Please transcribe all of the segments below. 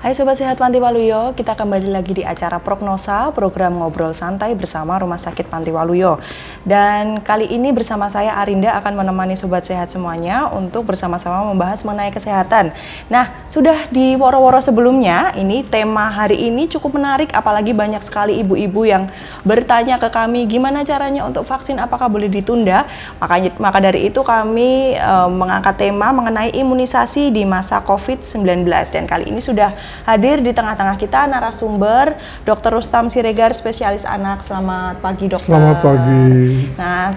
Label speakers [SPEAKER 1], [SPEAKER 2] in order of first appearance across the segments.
[SPEAKER 1] Hai Sobat Sehat Panti Waluyo, kita kembali lagi di acara Prognosa, program ngobrol santai bersama Rumah Sakit Panti Waluyo. Dan kali ini bersama saya Arinda akan menemani Sobat Sehat semuanya untuk bersama-sama membahas mengenai kesehatan. Nah, sudah di woro-woro sebelumnya, ini tema hari ini cukup menarik, apalagi banyak sekali ibu-ibu yang bertanya ke kami gimana caranya untuk vaksin, apakah boleh ditunda. Maka dari itu kami mengangkat tema mengenai imunisasi di masa COVID-19. Dan kali ini sudah hadir di tengah-tengah kita narasumber Dr. Rustam Siregar, spesialis anak. Selamat pagi, dokter.
[SPEAKER 2] Selamat pagi.
[SPEAKER 1] Nah,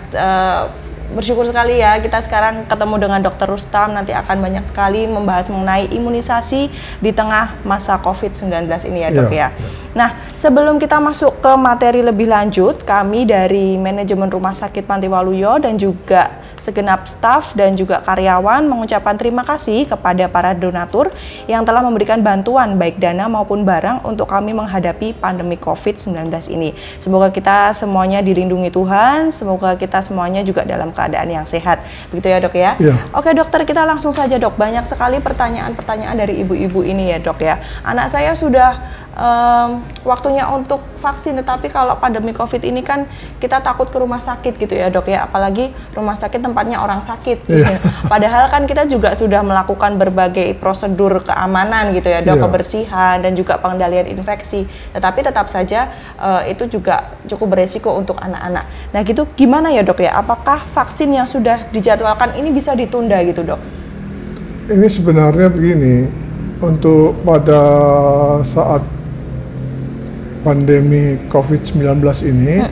[SPEAKER 1] bersyukur sekali ya kita sekarang ketemu dengan Dr. Rustam. Nanti akan banyak sekali membahas mengenai imunisasi di tengah masa COVID-19 ini ya, dok ya. Nah, sebelum kita masuk ke materi lebih lanjut, kami dari manajemen Rumah Sakit Panti Waluyo dan juga segenap staf dan juga karyawan mengucapkan terima kasih kepada para donatur yang telah memberikan bantuan baik dana maupun barang untuk kami menghadapi pandemi COVID-19 ini. Semoga kita semuanya dilindungi Tuhan, semoga kita semuanya juga dalam keadaan yang sehat. Begitu ya, dok ya? Oke dokter, kita langsung saja dok. Banyak sekali pertanyaan-pertanyaan dari ibu-ibu ini ya dok ya. Anak saya sudah waktunya untuk vaksin, tetapi kalau pandemi COVID ini kan kita takut ke rumah sakit gitu ya dok ya, apalagi rumah sakit tempatnya orang sakit gitu. Padahal kan kita juga sudah melakukan berbagai prosedur keamanan gitu ya dok, kebersihan dan juga pengendalian infeksi, tetapi tetap saja itu juga cukup beresiko untuk anak-anak. Nah gitu, gimana ya dok ya, apakah vaksin yang sudah dijadwalkan ini bisa ditunda gitu dok?
[SPEAKER 2] Ini sebenarnya begini, untuk pada saat pandemi COVID-19 ini,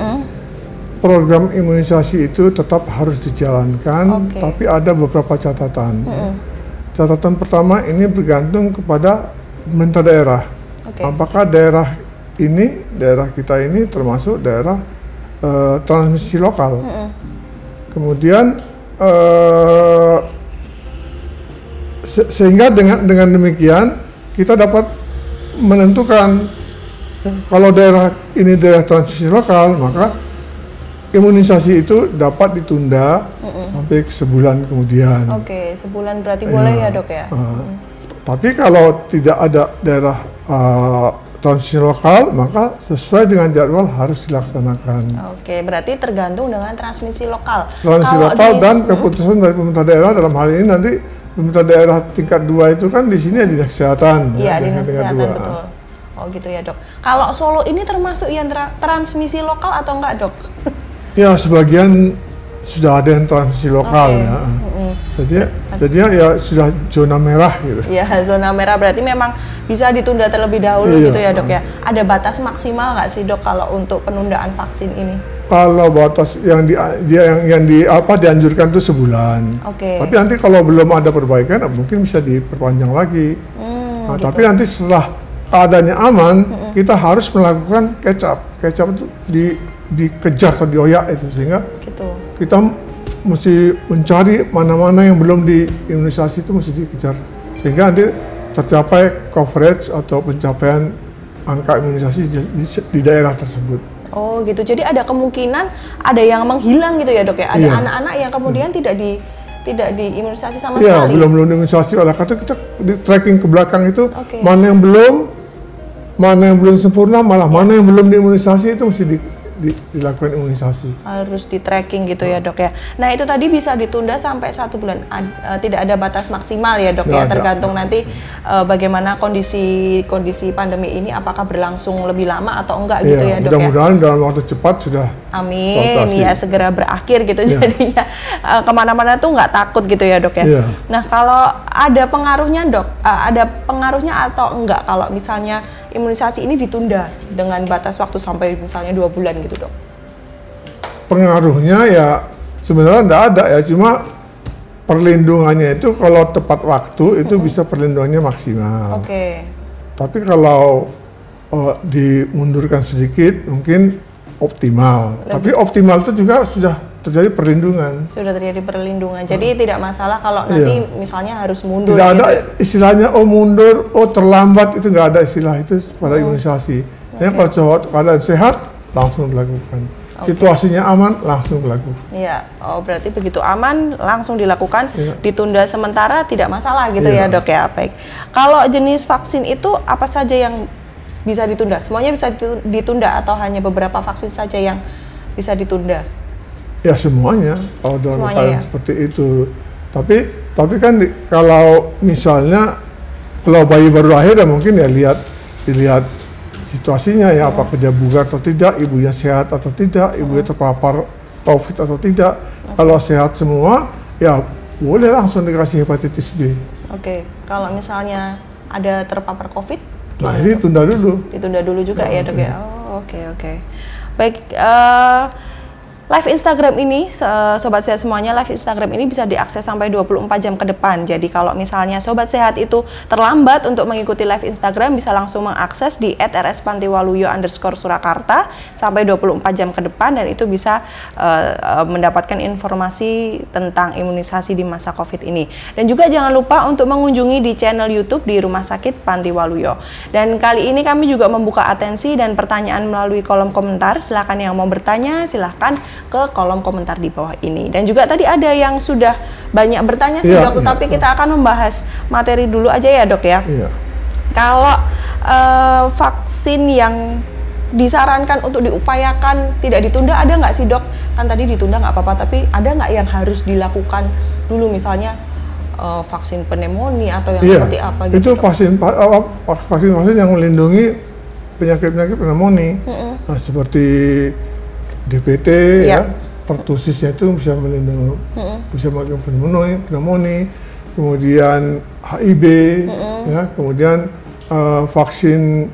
[SPEAKER 2] program imunisasi itu tetap harus dijalankan, tapi ada beberapa catatan. Catatan pertama ini bergantung kepada pemerintah daerah. Apakah daerah kita ini termasuk daerah transmisi lokal. Kemudian sehingga dengan demikian kita dapat menentukan kalau daerah ini daerah transmisi lokal, maka imunisasi itu dapat ditunda sampai sebulan kemudian.
[SPEAKER 1] Oke, sebulan berarti boleh ya dok ya?
[SPEAKER 2] Tapi kalau tidak ada daerah transmisi lokal, maka sesuai dengan jadwal harus dilaksanakan. Oke,
[SPEAKER 1] berarti tergantung dengan transmisi lokal.
[SPEAKER 2] Transmisi lokal dan keputusan dari pemerintah daerah, dalam hal ini nanti pemerintah daerah tingkat 2 itu kan di sini ya dinas kesehatan.
[SPEAKER 1] Iya, dinas kesehatan, betul. Oh gitu ya dok. Kalau Solo ini termasuk yang transmisi lokal atau enggak dok?
[SPEAKER 2] Ya sebagian sudah ada yang transmisi lokal ya. Jadi ya sudah zona merah gitu.
[SPEAKER 1] Ya zona merah berarti memang bisa ditunda terlebih dahulu gitu ya dok ya. Ada batas maksimal nggak sih dok kalau untuk penundaan vaksin ini?
[SPEAKER 2] Kalau batas yang dianjurkan itu sebulan. Tapi nanti kalau belum ada perbaikan mungkin bisa diperpanjang lagi. Gitu. Tapi nanti setelah keadaannya aman, kita harus melakukan catch up itu dikejar atau dioyak itu, sehingga kita mesti mencari mana-mana yang belum diimunisasi itu mesti dikejar, sehingga nanti tercapai coverage atau pencapaian angka imunisasi di daerah tersebut. Oh gitu, jadi ada kemungkinan ada yang menghilang gitu ya dok ya, ada anak-anak yang kemudian tidak diimunisasi sama sekali. Iya, belum diimunisasi, oleh karena kita di tracking ke belakang itu mana yang belum sempurna, malah mana yang belum diimunisasi itu mesti dilakukan imunisasi. Harus di tracking gitu ya dok ya. Nah itu tadi bisa ditunda sampai 1 bulan, tidak ada batas maksimal ya dok ya, tergantung nanti bagaimana kondisi pandemi ini, apakah berlangsung lebih lama atau enggak gitu ya dok ya. Mudah-mudahan dalam waktu cepat sudah ya segera berakhir gitu, jadinya kemana-mana tuh nggak takut gitu ya dok ya. Nah kalau ada pengaruhnya dok, ada pengaruhnya atau enggak kalau misalnya imunisasi ini ditunda dengan batas waktu sampai misalnya 2 bulan gitu dok? Pengaruhnya ya sebenarnya enggak ada ya, cuma perlindungannya itu kalau tepat waktu itu bisa perlindungannya maksimal. Tapi kalau dimundurkan sedikit mungkin optimal. Tapi optimal itu juga sudah terjadi perlindungan. Sudah terjadi perlindungan. Jadi tidak masalah kalau nanti misalnya harus mundur. Tidak ada istilahnya mundur, terlambat, itu nggak ada istilah itu pada imunisasi. Kalau keadaan sehat langsung dilakukan. situasinya aman langsung dilakukan.
[SPEAKER 1] Iya, oh berarti begitu aman langsung dilakukan, ditunda sementara tidak masalah gitu ya dok ya. Baik. Kalau jenis vaksin itu apa saja yang bisa ditunda? Semuanya bisa ditunda atau hanya beberapa vaksin saja yang bisa ditunda?
[SPEAKER 2] Ya semuanya, kalau dalam keadaan seperti itu. Tapi kan kalau misalnya kalau bayi baru lahir ya mungkin ya dilihat situasinya ya, apakah dia bugar atau tidak, ibunya sehat atau tidak, ibunya terpapar COVID atau tidak. Kalau sehat semua, ya boleh langsung dikasih hepatitis B.
[SPEAKER 1] Oke, kalau misalnya ada terpapar COVID?
[SPEAKER 2] Nah ini tunda dulu.
[SPEAKER 1] Ditunda dulu juga ya dok ya? Oh oke. Baik, live Instagram ini, Sobat Sehat semuanya, live Instagram ini bisa diakses sampai 24 jam ke depan. Jadi kalau misalnya Sobat Sehat itu terlambat untuk mengikuti live Instagram, bisa langsung mengakses di @rspantiwaluyo_Surakarta sampai 24 jam ke depan, dan itu bisa mendapatkan informasi tentang imunisasi di masa COVID ini. Dan juga jangan lupa untuk mengunjungi di channel YouTube di Rumah Sakit Panti Waluyo. Dan kali ini kami juga membuka atensi dan pertanyaan melalui kolom komentar. Silahkan yang mau bertanya, silahkan ke kolom komentar di bawah ini. Dan juga tadi ada yang sudah banyak bertanya sih dok, tapi kita akan membahas materi dulu aja ya dok ya. Kalau vaksin yang disarankan untuk diupayakan tidak ditunda ada nggak sih dok? Kan tadi ditunda nggak apa-apa, tapi ada nggak yang harus dilakukan dulu, misalnya vaksin pneumonia atau yang seperti apa gitu? Itu
[SPEAKER 2] vaksin yang melindungi penyakit-penyakit pneumonia, nah, seperti DPT ya, pertusisnya itu bisa melindungi, bisa melindungi pneumonia, kemudian HIV, ya, kemudian vaksin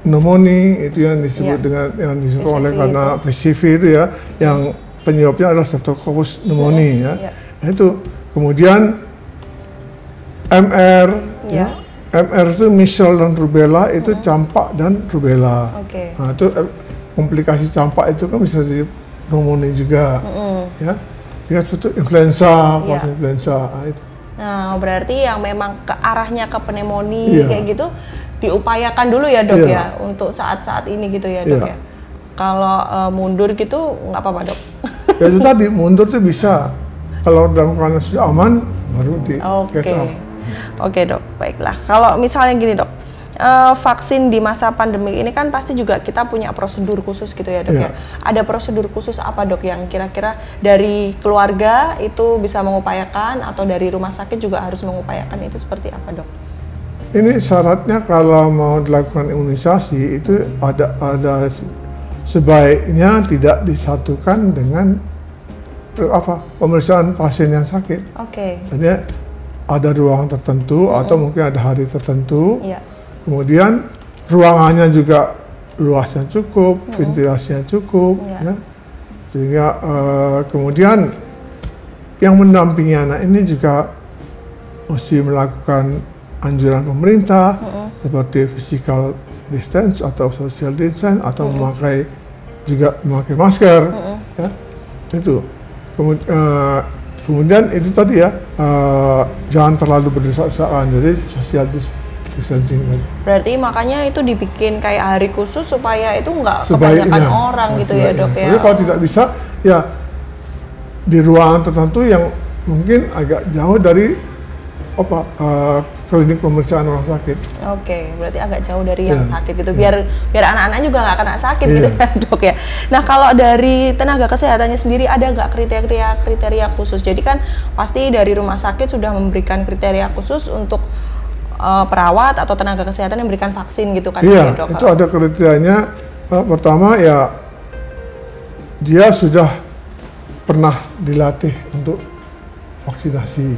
[SPEAKER 2] pneumonia itu yang disebut dengan yang disebut PCV oleh karena PCV itu ya, yang penyebabnya adalah Streptococcus pneumonia ya. Nah, itu kemudian MR, MR itu measles dan rubella, itu campak dan rubella. Nah, itu komplikasi campak itu kan bisa di pneumonia juga, ya. Sehingga itu influenza, influenza itu.
[SPEAKER 1] Nah, berarti yang memang ke arahnya ke pneumonia kayak gitu diupayakan dulu ya dok ya, untuk saat-saat ini gitu ya dok ya. Kalau mundur gitu nggak apa-apa dok?
[SPEAKER 2] Ya itu tadi, mundur tuh bisa. Kalau dalam keadaan sudah aman, baru di catch up.
[SPEAKER 1] Oke dok, baiklah. Kalau misalnya gini dok, vaksin di masa pandemi ini kan pasti juga kita punya prosedur khusus gitu ya dok ya. Ada prosedur khusus apa dok yang kira-kira dari keluarga itu bisa mengupayakan, atau dari rumah sakit juga harus mengupayakan, itu seperti apa dok?
[SPEAKER 2] Ini syaratnya kalau mau dilakukan imunisasi itu ada sebaiknya tidak disatukan dengan pemeriksaan pasien yang sakit. Jadi ada ruangan tertentu atau mungkin ada hari tertentu. Kemudian ruangannya juga luasnya cukup, ventilasinya cukup, ya. Sehingga kemudian yang mendampingi anak ini juga mesti melakukan anjuran pemerintah seperti physical distance atau social distance atau memakai masker, ya. Itu. Kemudian itu tadi ya, jangan terlalu berdesak-desakan, jadi social distancing. Berarti
[SPEAKER 1] makanya itu dibikin kayak hari khusus supaya itu nggak kebanyakan orang gitu ya dok ya.
[SPEAKER 2] Jadi kalau tidak bisa ya di ruangan tertentu yang mungkin agak jauh dari klinik pemeriksaan orang sakit.
[SPEAKER 1] Berarti agak jauh dari yang sakit gitu, biar anak-anak juga nggak kena sakit gitu ya dok ya. Nah kalau dari tenaga kesehatannya sendiri ada nggak kriteria khusus? Jadi kan pasti dari rumah sakit sudah memberikan kriteria khusus untuk perawat atau tenaga kesehatan yang memberikan vaksin gitu kan?
[SPEAKER 2] Iya, dok, itu ada kriterianya. Pertama ya dia sudah pernah dilatih untuk vaksinasi.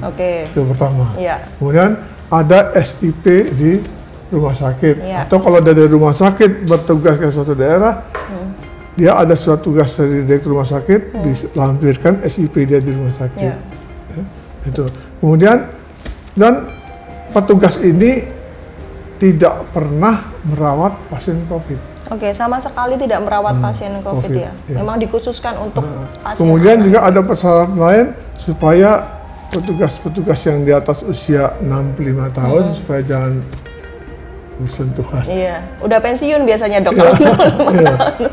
[SPEAKER 2] Itu pertama. Kemudian ada SIP di rumah sakit, atau kalau dari rumah sakit bertugas ke suatu daerah, dia ada suatu tugas dari direktur rumah sakit, dilampirkan SIP dia di rumah sakit. Itu. Kemudian dan petugas ini tidak pernah merawat pasien COVID.
[SPEAKER 1] Sama sekali tidak merawat pasien COVID ya. Memang dikhususkan untuk pasien.
[SPEAKER 2] Kemudian juga ada persyaratan lain supaya petugas-petugas yang di atas usia 65 tahun supaya jangan bersentuhan.
[SPEAKER 1] Iya, udah pensiun biasanya dok kalau 65 tahun.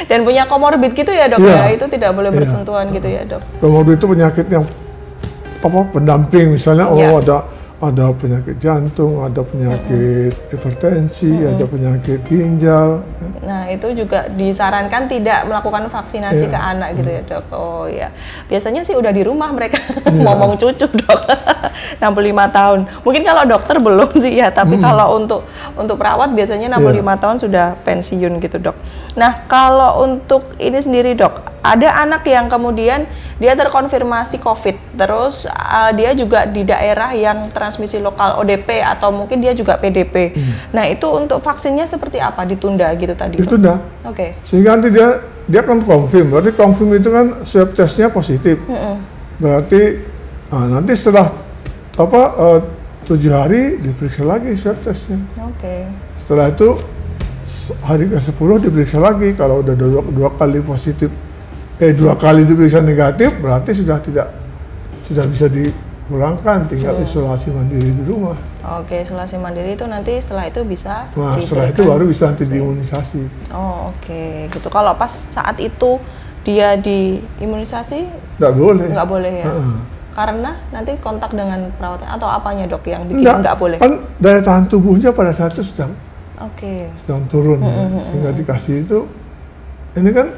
[SPEAKER 1] Dan punya komorbid gitu ya dok ya, itu tidak boleh bersentuhan gitu ya dok.
[SPEAKER 2] Komorbid itu penyakit yang pendamping, misalnya ada penyakit jantung, ada penyakit hipertensi, ada penyakit ginjal.
[SPEAKER 1] Nah itu juga disarankan tidak melakukan vaksinasi ke anak gitu ya dok. Oh ya, biasanya sih udah di rumah mereka ngomong cucu dok. 65 tahun. Mungkin kalau dokter belum sih ya, tapi kalau untuk perawat biasanya 65 tahun sudah pensiun gitu dok. Nah kalau untuk ini sendiri dok, ada anak yang kemudian dia terkonfirmasi COVID, terus dia juga di daerah yang transmisi lokal ODP atau mungkin dia juga PDP. Nah itu untuk vaksinnya seperti apa? Ditunda gitu tadi?
[SPEAKER 2] Ditunda.
[SPEAKER 1] Oke.
[SPEAKER 2] Sehingga nanti dia kan confirm. Berarti confirm itu kan swab testnya positif. Berarti nanti setelah 7 hari diperiksa lagi swab testnya.
[SPEAKER 1] Oke.
[SPEAKER 2] Setelah itu hari ke-10 diperiksa lagi. Kalau udah dua kali positif, 2 kali diperiksa negatif, berarti sudah bisa dipulangkan, tinggal isolasi mandiri di rumah.
[SPEAKER 1] Oke, isolasi mandiri itu nanti setelah itu bisa
[SPEAKER 2] setelah itu baru bisa nanti diimunisasi.
[SPEAKER 1] Oh oke, gitu. Kalau pas saat itu dia diimunisasi?
[SPEAKER 2] Nggak boleh.
[SPEAKER 1] Nggak boleh ya? Karena nanti kontak dengan perawatnya atau apanya dok yang bikin nggak boleh?
[SPEAKER 2] Kan daya tahan tubuhnya pada saat itu sedang turun, sehingga dikasih itu. Ini kan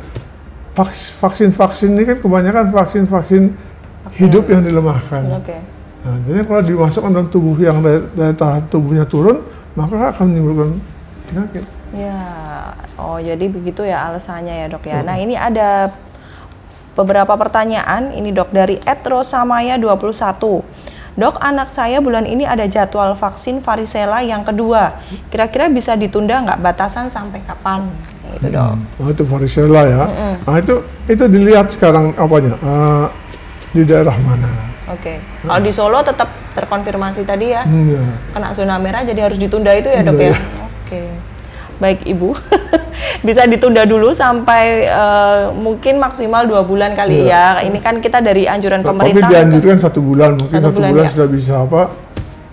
[SPEAKER 2] vaksin ini kan kebanyakan vaksin hidup yang dilemahkan. Nah, jadi kalau dimasukkan dalam tubuh yang daya tahan tubuhnya turun, maka akan menimbulkan penyakit.
[SPEAKER 1] Ya, oh jadi begitu ya alasannya ya dok ya. Nah ini ada beberapa pertanyaan ini dok dari @rosamaya21. Dok, anak saya bulan ini ada jadwal vaksin varicella yang kedua. Kira-kira bisa ditunda nggak, batasan sampai kapan? Itu dok.
[SPEAKER 2] Nah, itu varicella ya. Nah itu dilihat sekarang apanya, di daerah mana.
[SPEAKER 1] Oke. Kalau di Solo tetap terkonfirmasi tadi ya, kena zona merah jadi harus ditunda itu ya dok ya. Oke. Baik ibu, bisa ditunda dulu sampai mungkin maksimal 2 bulan kali ya. Ini kan kita dari anjuran pemerintah.
[SPEAKER 2] Tapi dianjurkan 1 bulan, mungkin 1 bulan sudah bisa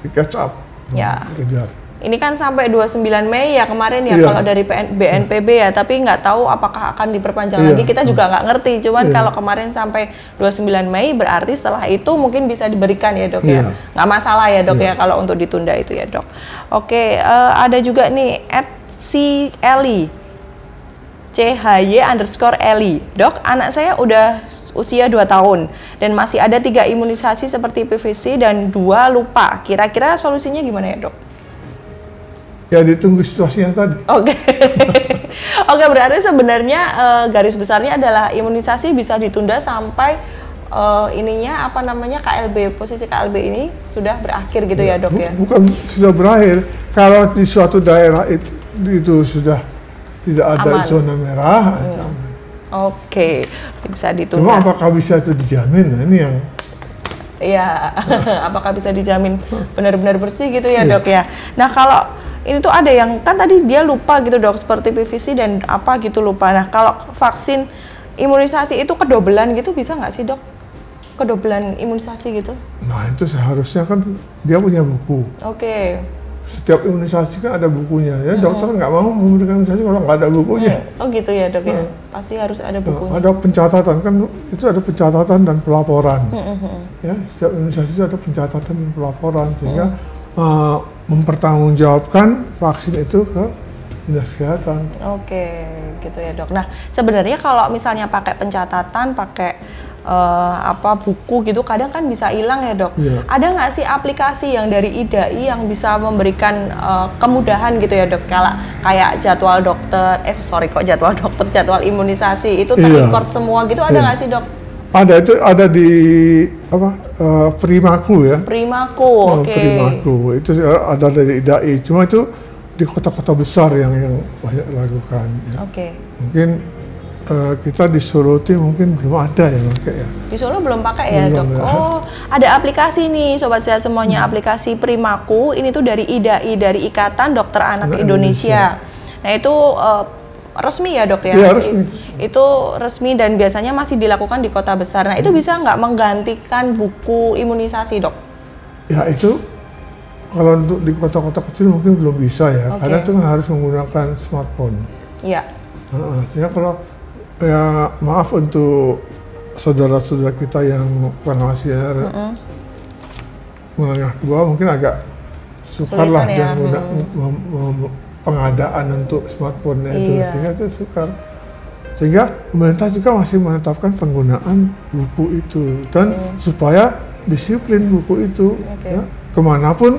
[SPEAKER 2] di catch up.
[SPEAKER 1] Ya.
[SPEAKER 2] Kejar.
[SPEAKER 1] Ini kan sampai 29 Mei ya kemarin ya kalau dari BNPB ya, tapi nggak tahu apakah akan diperpanjang lagi, kita juga nggak ngerti. Cuman kalau kemarin sampai 29 Mei berarti setelah itu mungkin bisa diberikan ya dok ya. Nggak masalah ya dok ya kalau untuk ditunda itu ya dok. Oke, ada juga nih si Eli CHY_Eli. Dok, anak saya udah usia 2 tahun dan masih ada 3 imunisasi seperti PVC dan 2 lupa. Kira-kira solusinya gimana ya dok?
[SPEAKER 2] Ya ditunggu situasinya tadi.
[SPEAKER 1] Oke. Oke, berarti sebenarnya garis besarnya adalah imunisasi bisa ditunda sampai KLB, posisi KLB ini sudah berakhir gitu ya dok ya?
[SPEAKER 2] Bukan sudah berakhir, kalau di suatu daerah itu sudah tidak ada zona merah.
[SPEAKER 1] Oke, bisa ditunda.
[SPEAKER 2] Cuma apakah bisa itu dijamin? Nah ini yang
[SPEAKER 1] iya, apakah bisa dijamin benar-benar bersih gitu ya dok ya? Nah kalau ini tuh ada yang kan tadi dia lupa gitu dok, seperti PVC dan apa gitu lupa. Nah kalau vaksin imunisasi itu kedobelan gitu bisa nggak sih dok? Kedobelan imunisasi gitu?
[SPEAKER 2] Nah itu seharusnya kan dia punya buku.
[SPEAKER 1] Oke.
[SPEAKER 2] Setiap imunisasi kan ada bukunya ya. Dokter nggak mau memberikan imunisasi kalau nggak ada bukunya.
[SPEAKER 1] Oh gitu ya dok ya? Pasti harus ada bukunya.
[SPEAKER 2] Ada pencatatan kan, itu ada pencatatan dan pelaporan. Ya, setiap imunisasi itu ada pencatatan dan pelaporan sehingga mempertanggungjawabkan vaksin itu ke dinas kesehatan.
[SPEAKER 1] Oke, gitu ya dok. Nah sebenarnya kalau misalnya pakai pencatatan, pakai buku gitu, kadang kan bisa hilang ya dok. Ada nggak sih aplikasi yang dari IDAI yang bisa memberikan kemudahan gitu ya dok? Kayak jadwal dokter, jadwal imunisasi itu ter-record semua gitu, ada nggak sih dok?
[SPEAKER 2] Ada, itu ada di Primaku ya.
[SPEAKER 1] Primaku, oke.
[SPEAKER 2] Primaku itu ada dari IDAI. Cuma itu di kota-kota besar yang banyak lakukan. Ya.
[SPEAKER 1] Oke.
[SPEAKER 2] Mungkin kita di Solo mungkin belum ada ya pakai ya.
[SPEAKER 1] Di Solo belum pakai ya dok. Oh, ada aplikasi nih sobat sehat semuanya, aplikasi Primaku. Ini tuh dari IDAI, dari Ikatan Dokter Anak Indonesia. Nah itu resmi ya dok ya?
[SPEAKER 2] Iya resmi.
[SPEAKER 1] Itu resmi dan biasanya masih dilakukan di kota besar. Nah itu bisa nggak menggantikan buku imunisasi dok?
[SPEAKER 2] Ya itu kalau untuk di kota-kota kecil mungkin belum bisa ya, karena itu kan harus menggunakan smartphone.
[SPEAKER 1] Iya.
[SPEAKER 2] Sehingga kalau ya maaf untuk saudara-saudara kita yang penghasilan menengah ke bawah mungkin agak sukar lah dia pengadaan untuk smartphone-nya itu, sehingga itu sukar. Sehingga pemerintah juga masih menetapkan penggunaan buku itu dan supaya disiplin buku itu, ya, kemanapun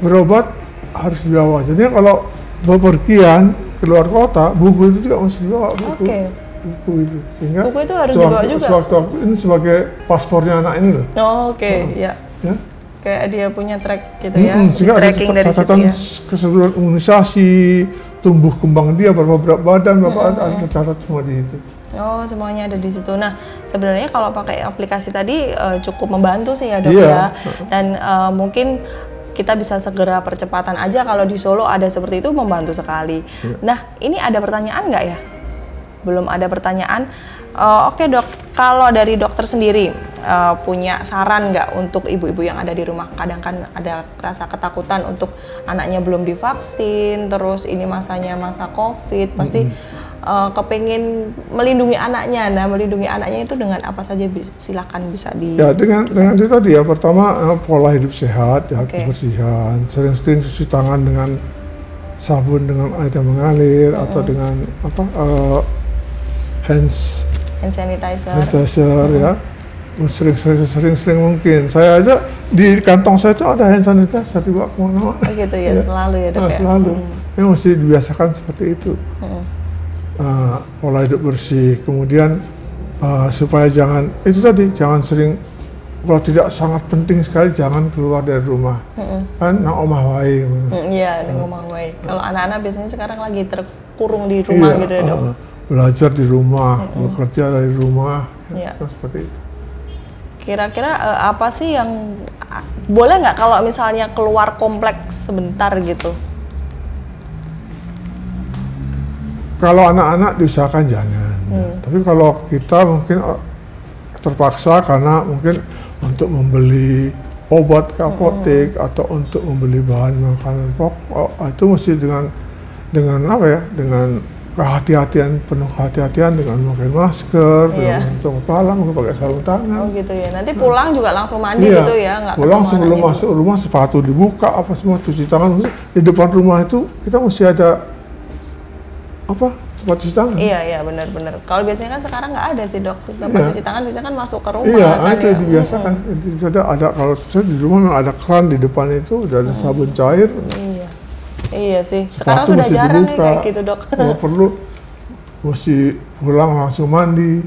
[SPEAKER 2] berobat harus dibawa. Jadi kalau bepergian keluar kota, buku itu juga mesti dibawa, buku itu. Sehingga
[SPEAKER 1] buku itu harus dibawa juga.
[SPEAKER 2] Waktu ini sebagai paspornya anak ini loh.
[SPEAKER 1] Ya. Kayak dia punya track gitu ya.
[SPEAKER 2] Sehingga ada catatan keseluruhan imunisasi, tumbuh kembang dia, berapa berat badan, berapa ada tercatat semua di situ.
[SPEAKER 1] Oh, semuanya ada di situ. Nah, sebenarnya kalau pakai aplikasi tadi cukup membantu sih ya, Dok ya. Dan mungkin kita bisa segera percepatan aja kalau di Solo ada seperti itu, membantu sekali. Nah, ini ada pertanyaan nggak ya? Belum ada pertanyaan. Oke dok, kalau dari dokter sendiri punya saran nggak untuk ibu-ibu yang ada di rumah? Kadang kan ada rasa ketakutan untuk anaknya belum divaksin, terus ini masanya masa COVID, pasti kepingin melindungi anaknya. Nah, melindungi anaknya itu dengan apa saja? Silakan bisa di. Ya, dengan
[SPEAKER 2] itu tadi ya. Pertama pola hidup sehat, ya, kebersihan, sering-sering cuci tangan dengan sabun dengan air yang mengalir atau dengan hand sanitizer ya, sering mungkin. Saya aja di kantong saya itu ada hand sanitizer dibawa kemana-mana.
[SPEAKER 1] Gitu ya, selalu ya dok ya.
[SPEAKER 2] Selalu. Yang mesti dibiasakan seperti itu. Pola hidup bersih, kemudian supaya jangan sering, kalau tidak sangat penting sekali jangan keluar dari rumah. Kan nang omah wae.
[SPEAKER 1] Iya, nang omah wae. Kalau anak-anak biasanya sekarang lagi terkurung di rumah gitu ya dok.
[SPEAKER 2] Belajar di rumah, bekerja dari rumah, seperti itu.
[SPEAKER 1] Kira-kira apa sih yang boleh nggak kalau misalnya keluar kompleks sebentar gitu?
[SPEAKER 2] Kalau anak-anak diusahakan jangan. Tapi kalau kita mungkin terpaksa karena mungkin untuk membeli obat ke apotek atau untuk membeli bahan makanan pokok, itu mesti dengan apa ya? Dengan penuh kehati-hatian dengan memakai masker, dengan menutup kepala, mungkin pakai sarung tangan.
[SPEAKER 1] Gitu ya. Nanti pulang juga langsung mandi gitu ya, nggak
[SPEAKER 2] pulang sebelum masuk rumah sepatu dibuka, apa semua cuci tangan. Di depan rumah itu kita mesti ada tempat cuci tangan. Iya
[SPEAKER 1] benar-benar. Kalau biasanya kan sekarang nggak ada sih dok, tempat cuci tangan biasanya kan masuk ke rumah.
[SPEAKER 2] Itu dibiasakan. Ada kalau saya di rumah memang ada keran di depan itu, udah ada sabun cair. Iya sih, sekarang sudah jarang nih kayak gitu dok. Kalau perlu mesti pulang langsung mandi.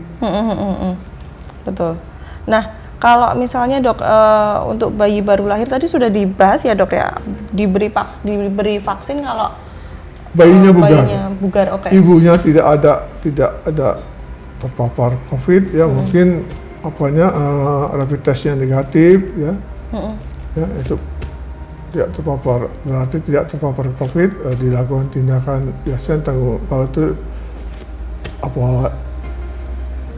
[SPEAKER 1] Betul. Nah, kalau misalnya dok untuk bayi baru lahir tadi sudah dibahas ya dok ya, diberi vaksin kalau
[SPEAKER 2] bayinya
[SPEAKER 1] bugar.
[SPEAKER 2] Ibunya tidak ada terpapar COVID ya, mungkin rapid testnya negatif ya, itu tidak terpapar, berarti tidak terpapar COVID, dilakukan tindakan biasanya kalau itu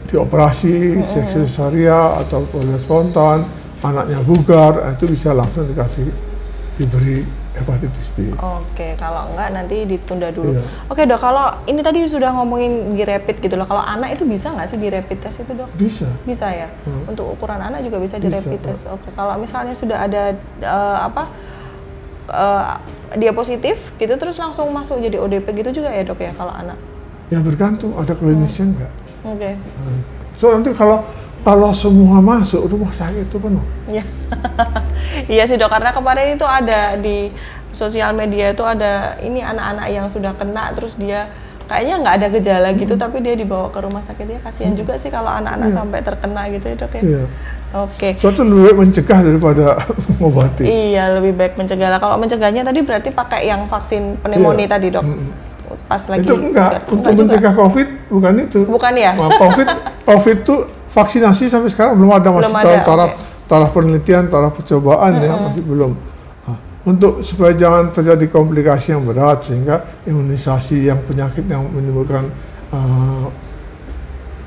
[SPEAKER 2] dioperasi seksesarian atau operasi spontan, anaknya bugar, itu bisa langsung diberi hepatitis B.
[SPEAKER 1] Kalau enggak nanti ditunda dulu. Dok, kalau ini tadi sudah ngomongin di rapid gitu loh, kalau anak itu bisa nggak sih di rapid test itu dok? Bisa ya. Untuk ukuran anak juga bisa di rapid test. Kalau misalnya sudah ada dia positif gitu terus langsung masuk jadi ODP gitu juga ya dok ya kalau anak?
[SPEAKER 2] Ya bergantung, ada klinisnya enggak. So nanti kalau semua masuk rumah sakit itu penuh.
[SPEAKER 1] Iya sih dok, karena kemarin itu ada di sosial media itu ada ini anak-anak yang sudah kena terus dia kayaknya nggak ada gejala gitu tapi dia dibawa ke rumah sakit, ya kasihan juga sih kalau anak-anak sampai terkena gitu ya dok ya.
[SPEAKER 2] Suatu lebih baik mencegah daripada mengobati.
[SPEAKER 1] Iya, lebih baik mencegah. Kalau mencegahnya tadi berarti pakai yang vaksin pneumonia tadi dok. Pas lagi
[SPEAKER 2] itu enggak untuk mencegah COVID, bukan itu.
[SPEAKER 1] Bukan ya?
[SPEAKER 2] COVID itu vaksinasi sampai sekarang belum ada, masih taraf penelitian, taraf percobaan ya, masih belum. Untuk supaya jangan terjadi komplikasi yang berat sehingga imunisasi yang penyakit yang menimbulkan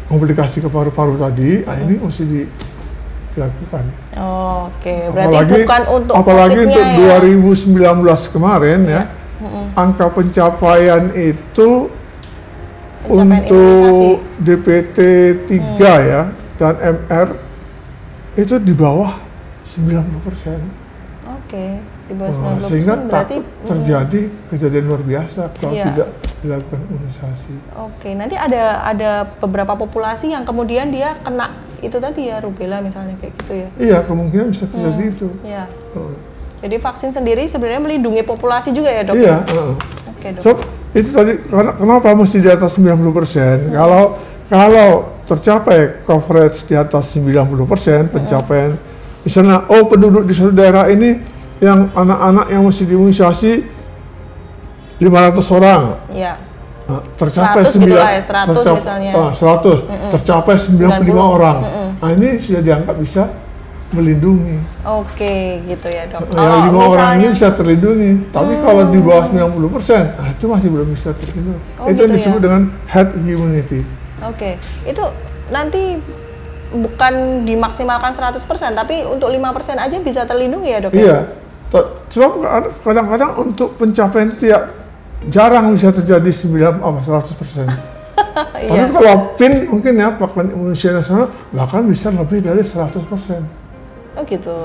[SPEAKER 2] komplikasi ke paru-paru tadi, ini mesti dilakukan.
[SPEAKER 1] Oke, berarti bukan untuk
[SPEAKER 2] apalagi untuk
[SPEAKER 1] ya?
[SPEAKER 2] 2019 kemarin ya, angka pencapaian itu untuk DPT 3 ya dan MR itu di bawah 90%.
[SPEAKER 1] Oke, di bawah 90%.
[SPEAKER 2] Sehingga
[SPEAKER 1] berarti
[SPEAKER 2] terjadi kejadian luar biasa kalau tidak dilakukan imunisasi.
[SPEAKER 1] Oke, nanti ada beberapa populasi yang kemudian dia kena itu tadi ya, rubella misalnya kayak gitu ya?
[SPEAKER 2] Iya, kemungkinan bisa terjadi itu.
[SPEAKER 1] Iya. Jadi vaksin sendiri sebenarnya melindungi populasi juga ya, Dok?
[SPEAKER 2] Iya.
[SPEAKER 1] Oke, Dok.
[SPEAKER 2] So, itu tadi kenapa mesti di atas 90%? Kalau tercapai coverage di atas 90% pencapaian, misalnya penduduk di suatu daerah ini yang anak-anak yang mesti diimunisasi 500 orang.
[SPEAKER 1] Iya.
[SPEAKER 2] Nah, tercapai
[SPEAKER 1] 100 gitu lah ya, 100 misalnya.
[SPEAKER 2] 100, tercapai 95 orang. Nah, ini sudah dianggap bisa melindungi.
[SPEAKER 1] Oke, gitu ya, Dok.
[SPEAKER 2] Ya, 5 orang ini bisa terlindungi. Tapi kalau di bawah 90%, nah itu masih belum bisa terlindungi. Itu
[SPEAKER 1] gitu
[SPEAKER 2] yang disebut dengan herd immunity.
[SPEAKER 1] Oke, itu nanti bukan dimaksimalkan 100%, tapi untuk 5% aja bisa terlindungi ya, Dok?
[SPEAKER 2] Iya. Sebab kadang-kadang untuk pencapaian itu ya jarang bisa terjadi 100%. Padahal kalau PIN mungkin ya, Pakaian Imunisasi Nasional bahkan bisa lebih dari 100%.
[SPEAKER 1] Oh gitu.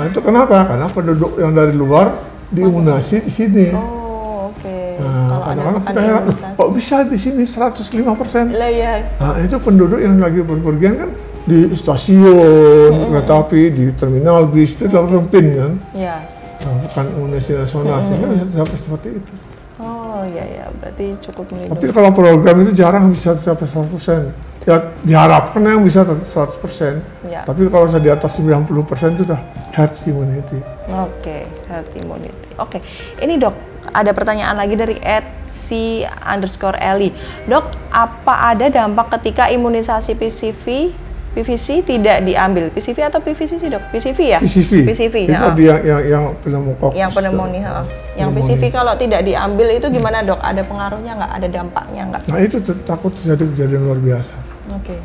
[SPEAKER 2] Nah itu kenapa? Karena penduduk yang dari luar diimunisasi di sini.
[SPEAKER 1] Oh oke.
[SPEAKER 2] Nah, kadang-kadang kita heran, kok bisa di sini 105%?
[SPEAKER 1] Lah ya.
[SPEAKER 2] Nah itu penduduk yang lagi berpergian kan di stasiun kereta api, di terminal bis itu dalam PIN kan? Iya. Nah, bukan imunisasi nasional, sehingga bisa tercapai seperti itu.
[SPEAKER 1] Oh iya, berarti cukup melindungi.
[SPEAKER 2] Tapi kalau program itu jarang bisa tercapai 100%. Ya diharapkan yang bisa 100%. Ya. Tapi kalau saya di atas 90% itu sudah herd immunity.
[SPEAKER 1] Oke, herd immunity. Oke, ini Dok, ada pertanyaan lagi dari @c_eli. Dok, apa ada dampak ketika imunisasi PVC tidak diambil? PCV atau PVC sih, Dok? PCV ya?
[SPEAKER 2] PCV. Itu yang pneumococcus.
[SPEAKER 1] Yang pneumonia. Yang PCV kalau tidak diambil itu gimana, Dok? Ada pengaruhnya nggak? Ada dampaknya nggak?
[SPEAKER 2] Nah itu takut terjadi kejadian luar biasa.
[SPEAKER 1] Oke.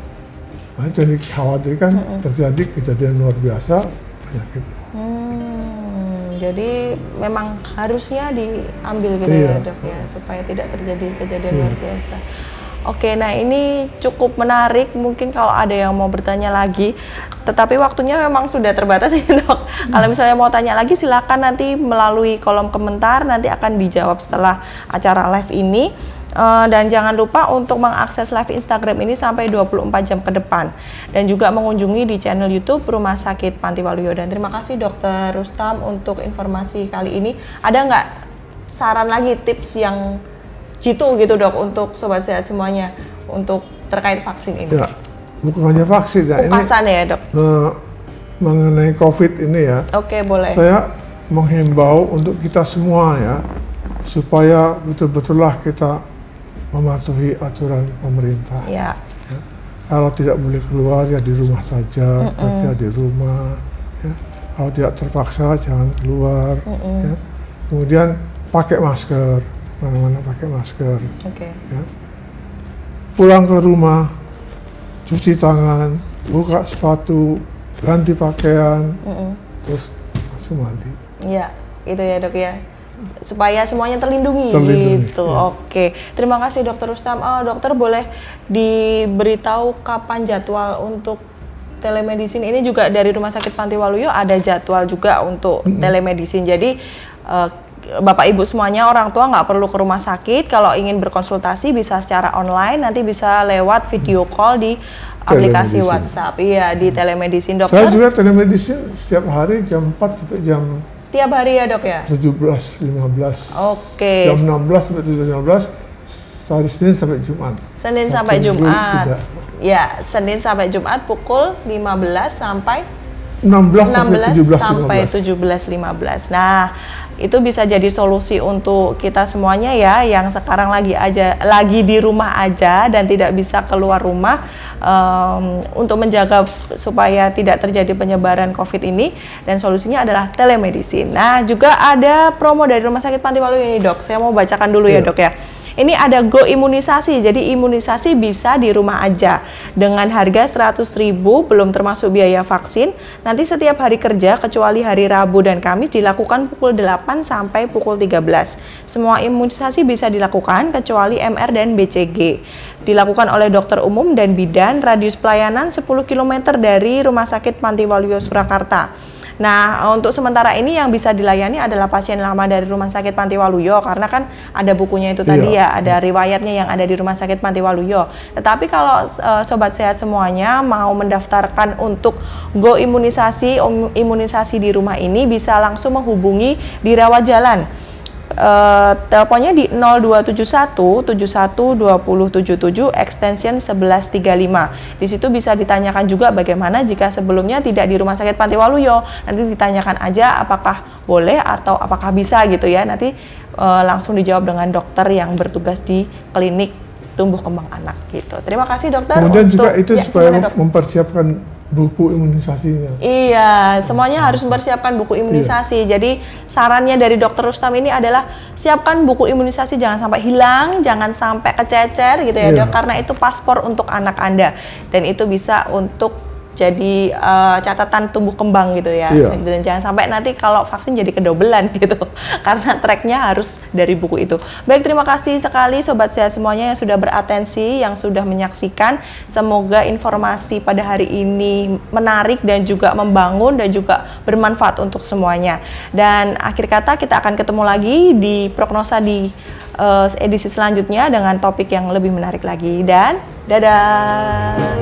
[SPEAKER 2] Nah jadi khawatirkan terjadi kejadian luar biasa penyakit.
[SPEAKER 1] Jadi memang harusnya diambil gitu ya, Dok ya, supaya tidak terjadi kejadian luar biasa. Oke, nah ini cukup menarik. Mungkin kalau ada yang mau bertanya lagi, tetapi waktunya memang sudah terbatas ya, Dok. Kalau misalnya mau tanya lagi, silakan nanti melalui kolom komentar, nanti akan dijawab setelah acara live ini. Dan jangan lupa untuk mengakses live Instagram ini sampai 24 jam ke depan. Dan juga mengunjungi di channel YouTube Rumah Sakit Panti Waluyo. Dan terima kasih Dr. Rustam untuk informasi kali ini. Ada nggak saran lagi, tips yang jitu gitu, Dok, untuk Sobat Sehat semuanya untuk terkait vaksin ini? Ya,
[SPEAKER 2] bukan hanya vaksin ya.
[SPEAKER 1] Kupasan ya, Dok?
[SPEAKER 2] Mengenai COVID ini ya.
[SPEAKER 1] Oke, boleh.
[SPEAKER 2] Saya menghimbau untuk kita semua ya, supaya betul-betullah kita mematuhi aturan pemerintah. Ya. Kalau tidak boleh keluar ya di rumah saja, kerja di rumah. Ya. Kalau tidak terpaksa jangan keluar. Ya. Kemudian pakai masker, mana-mana pakai masker. Ya. Pulang ke rumah, cuci tangan, buka sepatu, ganti pakaian, terus langsung mandi.
[SPEAKER 1] Iya, itu ya, Dok ya. Supaya semuanya terlindungi gitu. Ya. Oke, terima kasih Dr. Rustam. Dokter boleh diberitahu kapan jadwal untuk telemedicine ini? Juga dari Rumah Sakit Panti Waluyo ada jadwal juga untuk telemedicine. Jadi Bapak Ibu semuanya, orang tua nggak perlu ke rumah sakit. Kalau ingin berkonsultasi bisa secara online, nanti bisa lewat video call di aplikasi WhatsApp. Iya, di telemedicine, Dokter.
[SPEAKER 2] Saya juga telemedicine setiap hari jam 4 sampai jam...
[SPEAKER 1] Setiap hari ya, Dok ya?
[SPEAKER 2] 17.15.
[SPEAKER 1] Oke.
[SPEAKER 2] Jam 16 sampai 17.15, hari Senin sampai Jumat.
[SPEAKER 1] Senin sampai Jumat. Ya, Senin sampai Jumat pukul 15 sampai
[SPEAKER 2] 16
[SPEAKER 1] sampai 17.15. Nah, itu bisa jadi solusi untuk kita semuanya ya, yang sekarang lagi di rumah aja dan tidak bisa keluar rumah, untuk menjaga supaya tidak terjadi penyebaran COVID ini, dan solusinya adalah telemedicine. Nah, juga ada promo dari Rumah Sakit Panti Waluyo ini, Dok. Saya mau bacakan dulu ya, Dok ya. Ini ada Go Imunisasi. Jadi imunisasi bisa di rumah aja dengan harga 100.000 belum termasuk biaya vaksin. Nanti setiap hari kerja kecuali hari Rabu dan Kamis dilakukan pukul 8 sampai pukul 13. Semua imunisasi bisa dilakukan kecuali MR dan BCG. Dilakukan oleh dokter umum dan bidan, radius pelayanan 10 km dari Rumah Sakit Panti Waluyo Surakarta. Nah, untuk sementara ini yang bisa dilayani adalah pasien lama dari Rumah Sakit Panti Waluyo, karena kan ada bukunya itu tadi ya, ada riwayatnya yang ada di Rumah Sakit Panti Waluyo. Tetapi kalau Sobat Sehat semuanya mau mendaftarkan untuk Go Imunisasi, imunisasi di rumah ini bisa langsung menghubungi di Rawat Jalan. Teleponnya di 0271 71 2077 extension 1135. Di situ bisa ditanyakan juga bagaimana jika sebelumnya tidak di Rumah Sakit Panti Waluyo. Nanti ditanyakan aja apakah boleh atau apakah bisa gitu ya. Nanti langsung dijawab dengan dokter yang bertugas di klinik tumbuh kembang anak gitu. Terima kasih dokter.
[SPEAKER 2] Kemudian juga itu supaya mempersiapkan buku imunisasinya.
[SPEAKER 1] Iya, semuanya harus mempersiapkan buku imunisasi. Jadi sarannya dari Dokter Rustam ini adalah siapkan buku imunisasi, jangan sampai hilang, jangan sampai kececer gitu ya dok, karena itu paspor untuk anak Anda dan itu bisa untuk jadi catatan tumbuh kembang gitu ya. Dan jangan sampai nanti kalau vaksin jadi kedobelan gitu karena tracknya harus dari buku itu. Baik, terima kasih sekali Sobat Sehat semuanya yang sudah beratensi, yang sudah menyaksikan. Semoga informasi pada hari ini menarik dan juga membangun dan juga bermanfaat untuk semuanya. Dan akhir kata, kita akan ketemu lagi di prognosa di edisi selanjutnya dengan topik yang lebih menarik lagi. Dan dadah.